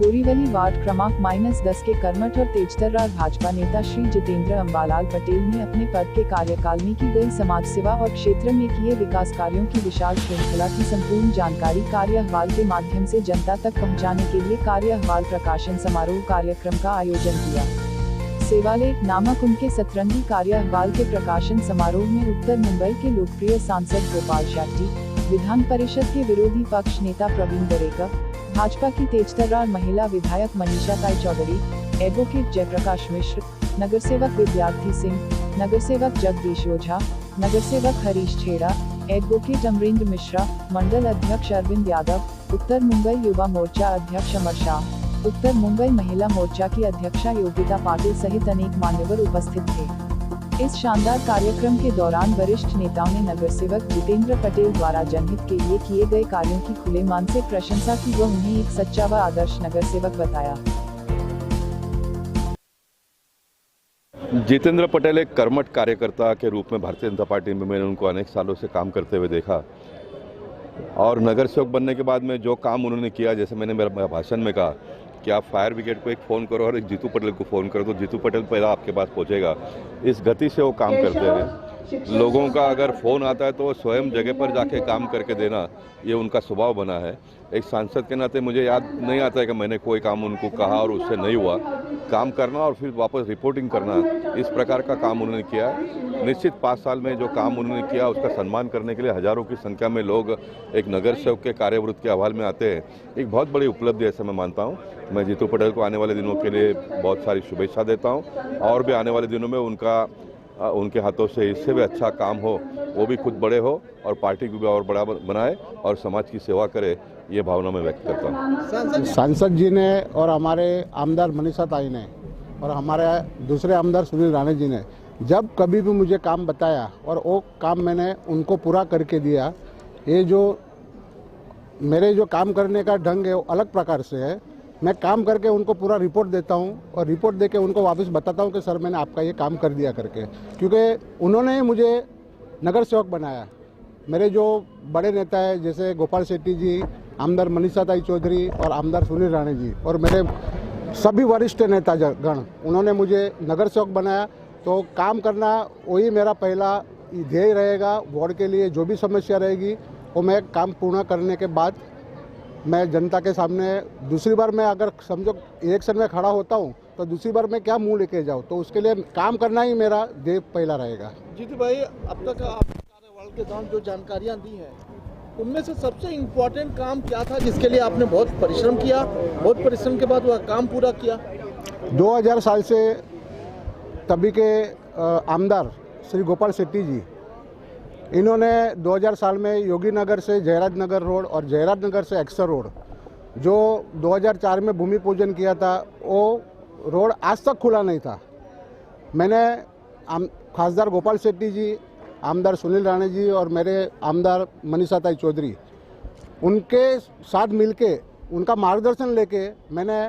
Borivali ward क्रमांक -10 के कर्मठ और तेजतर्रार भाजपा नेता श्री जितेंद्र अंबालाल पटेल ने अपने पद के कार्यकाल में की गई समाज सेवा और क्षेत्र में किए विकास कार्यों की विशाल श्रृंखला की संपूर्ण जानकारी कार्य अहवाल के माध्यम से जनता तक पहुंचाने के लिए कार्य अहवाल प्रकाशन समारोह कार्यक्रम का आयोजन किया। सेवालेख नामक उनके सतरंगी कार्य अहवाल के प्रकाशन समारोह में उत्तर मुंबई के लोकप्रिय सांसद गोपाल शेट्टी, विधान परिषद के विरोधी पक्ष नेता प्रवीण दरेकर, भाजपा की तेजतर्रार महिला विधायक मनीषा ताई चौधरी, एडवोकेट जयप्रकाश मिश्र, नगरसेवक विद्यार्थी सिंह, नगरसेवक जगदीश ओझा, नगरसेवक हरीश छेड़ा, एडवोकेट अमरेंद्र मिश्रा, मंडल अध्यक्ष अरविंद यादव, उत्तर मुंबई युवा मोर्चा अध्यक्ष अमर शाह, उत्तर मुंबई महिला मोर्चा की अध्यक्षा योगिता पाटिल सहित अनेक मान्यवर उपस्थित थे। इस शानदार कार्यक्रम के दौरान वरिष्ठ नेताओं ने नगरसेवक जितेंद्र पटेल द्वारा जनहित के लिए किए गए कार्यों की खुले मन से प्रशंसा की व उन्हें एक सच्चा व आदर्श नगरसेवक बताया। जितेंद्र पटेल एक कर्मठ कार्यकर्ता के रूप में भारतीय जनता पार्टी में मैंने उनको अनेक सालों से काम करते हुए देखा और नगर सेवक बनने के बाद में जो काम उन्होंने किया, जैसे मैंने मेरे भाषण में कहा कि आप फायर ब्रिगेड को एक फ़ोन करो और एक जीतू पटेल को फ़ोन करो तो जीतू पटेल पहला आपके पास पहुंचेगा। इस गति से वो काम करते हैं। लोगों का अगर फ़ोन आता है तो वो स्वयं जगह पर जाके काम करके देना, ये उनका स्वभाव बना है। एक सांसद के नाते मुझे याद नहीं आता है कि मैंने कोई काम उनको कहा और उससे नहीं हुआ। काम करना और फिर वापस रिपोर्टिंग करना, इस प्रकार का काम उन्होंने किया है। निश्चित 5 साल में जो काम उन्होंने किया उसका सम्मान करने के लिए हज़ारों की संख्या में लोग एक नगर सेवक के कार्यवृत्त के अहवाल में आते हैं। एक बहुत बड़ी उपलब्धि ऐसा मैं मानता हूँ। मैं जीतू पटेल को आने वाले दिनों के लिए बहुत सारी शुभेच्छा देता हूँ और भी आने वाले दिनों में उनके हाथों से इससे भी अच्छा काम हो, वो भी खुद बड़े हो और पार्टी को भी और बड़ा बनाए और समाज की सेवा करे, ये भावना मैं व्यक्त करता हूँ। सांसद जी ने और हमारे आमदार मनीषा ताई ने और हमारे दूसरे आमदार सुनील राणे जी ने जब कभी भी मुझे काम बताया और वो काम मैंने उनको पूरा करके दिया। ये जो मेरे जो काम करने का ढंग है वो अलग प्रकार से है। मैं काम करके उनको पूरा रिपोर्ट देता हूँ और रिपोर्ट देके उनको वापस बताता हूँ कि सर मैंने आपका ये काम कर दिया करके, क्योंकि उन्होंने ही मुझे नगर सेवक बनाया। मेरे जो बड़े नेता हैं जैसे गोपाल शेट्टी जी, आमदार मनीषा ताई चौधरी और आमदार सुनील राणे जी और मेरे सभी वरिष्ठ नेता गण, उन्होंने मुझे नगर सेवक बनाया। तो काम करना वही मेरा पहला ध्येय रहेगा। वार्ड के लिए जो भी समस्या रहेगी वो मैं काम पूर्ण करने के बाद मैं जनता के सामने दूसरी बार मैं अगर समझो इलेक्शन में खड़ा होता हूँ तो दूसरी बार मैं क्या मुंह लेके जाऊँ, तो उसके लिए काम करना ही मेरा ध्येय पहला रहेगा। जीतू भाई, अब तक आपने कार्यकाल के दौरान जो जानकारियाँ दी हैं उनमें से सबसे इम्पोर्टेंट काम क्या था जिसके लिए आपने बहुत परिश्रम किया, बहुत परिश्रम के बाद वह काम पूरा किया? 2000 साल से तभी के आमदार श्री गोपाल शेट्टी जी, इन्होंने 2000 साल में योगी नगर से जयराज नगर रोड और जयराज नगर से एक्सर रोड जो 2004 में भूमि पूजन किया था, वो रोड आज तक खुला नहीं था। मैंने खासदार गोपाल शेट्टी जी, आमदार सुनील राणे जी और मेरे आमदार मनीषा ताई चौधरी, उनके साथ मिलके उनका मार्गदर्शन लेके मैंने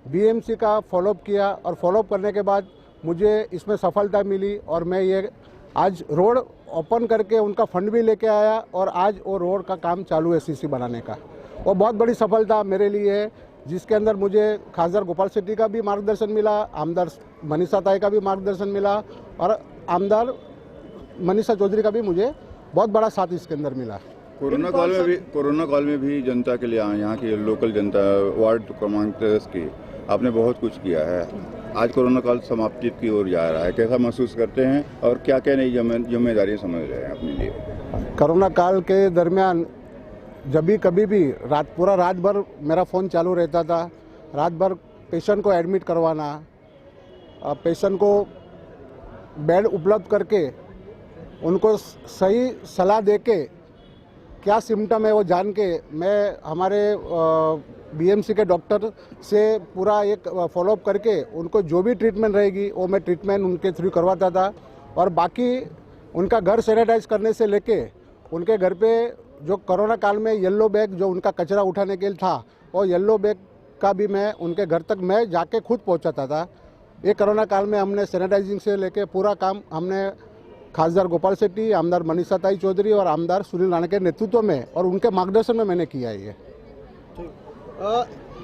बीएमसी का फॉलोअप किया और फॉलोअप करने के बाद मुझे इसमें सफलता मिली और मैं ये आज रोड ओपन करके उनका फंड भी लेके आया और आज वो रोड का काम चालू है सीसी बनाने का। वो बहुत बड़ी सफलता मेरे लिए है, जिसके अंदर मुझे खासदार गोपाल शेट्टी का भी मार्गदर्शन मिला, आमदार मनीषा ताई का भी मार्गदर्शन मिला और आमदार मनीषा चौधरी का भी मुझे बहुत बड़ा साथ इसके अंदर मिला। कोरोना काल में भी जनता के लिए यहाँ की लोकल जनता वार्ड क्रमांक 10 की आपने बहुत कुछ किया है। आज कोरोना काल समाप्ति की ओर जा रहा है, कैसा महसूस करते हैं और क्या क्या नई जिम्मेदारियां समझ रहे हैं अपने लिए? कोरोना काल के दरमियान जब भी कभी भी पूरा रात भर मेरा फ़ोन चालू रहता था। रात भर पेशेंट को एडमिट करवाना, पेशेंट को बेड उपलब्ध करके उनको सही सलाह देके क्या सिम्टम है वो जान के मैं हमारे बीएमसी के डॉक्टर से पूरा एक फॉलोअप करके उनको जो भी ट्रीटमेंट रहेगी वो मैं ट्रीटमेंट उनके थ्रू करवाता था। और बाकी उनका घर सैनिटाइज करने से लेके उनके घर पे जो कोरोना काल में येलो बैग जो उनका कचरा उठाने के लिए था, वो येलो बैग का भी मैं उनके घर तक मैं जाके खुद पहुंचाता था। ये कोरोना काल में हमने सैनिटाइजिंग से लेके पूरा काम हमने खासदार गोपाल शेट्टी, आमदार मनीषा ताई चौधरी और आमदार सुनील राणे के नेतृत्व में और उनके मार्गदर्शन में मैंने किया है।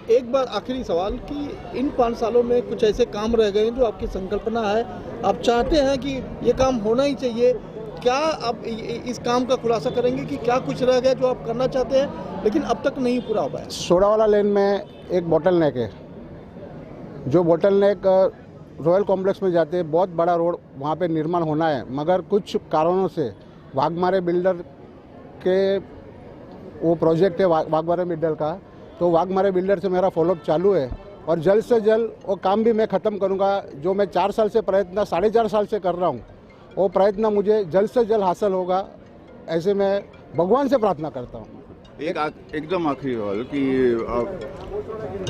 एक बार आखिरी सवाल कि इन 5 सालों में कुछ ऐसे काम रह गए हैं जो आपकी संकल्पना है, आप चाहते हैं कि ये काम होना ही चाहिए, क्या आप इस काम का खुलासा करेंगे कि क्या कुछ रह गया जो आप करना चाहते हैं लेकिन अब तक नहीं पूरा हो पाया? सोडावाला लेन में एक बोटल नेक है, जो बोटल नेक रॉयल कॉम्प्लेक्स में जाते हैं, बहुत बड़ा रोड वहाँ पे निर्माण होना है, मगर कुछ कारणों से वाघमारे बिल्डर के वो प्रोजेक्ट है वाघमारे बिल्डर का, तो वाघमारे बिल्डर से मेरा फॉलोअप चालू है और जल्द से जल्द वो काम भी मैं ख़त्म करूँगा। जो मैं 4 साल से प्रयत्न 4.5 साल से कर रहा हूँ, वो प्रयत्न मुझे जल्द से जल्द हासिल होगा, ऐसे मैं भगवान से प्रार्थना करता हूँ। एकदम आखिरी सवाल कि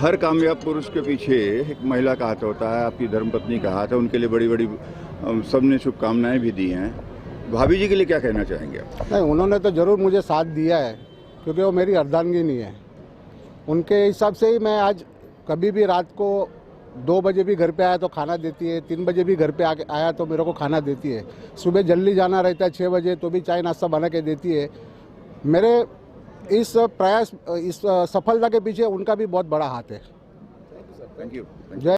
हर कामयाब पुरुष के पीछे एक महिला का हाथ होता है, आपकी धर्मपत्नी का हाथ है, उनके लिए बड़ी बड़ी सबने शुभकामनाएं भी दी हैं। भाभी जी के लिए क्या कहना चाहेंगे आप? नहीं, उन्होंने तो ज़रूर मुझे साथ दिया है क्योंकि वो मेरी अर्धांगिनी है। उनके हिसाब से ही मैं आज कभी भी रात को 2 बजे भी घर पे आया तो खाना देती है, 3 बजे भी घर पे आया तो मेरे को खाना देती है, सुबह जल्दी जाना रहता है 6 बजे तो भी चाय नाश्ता बना के देती है। मेरे इस प्रयास इस सफलता के पीछे उनका भी बहुत बड़ा हाथ है। Thank you. जय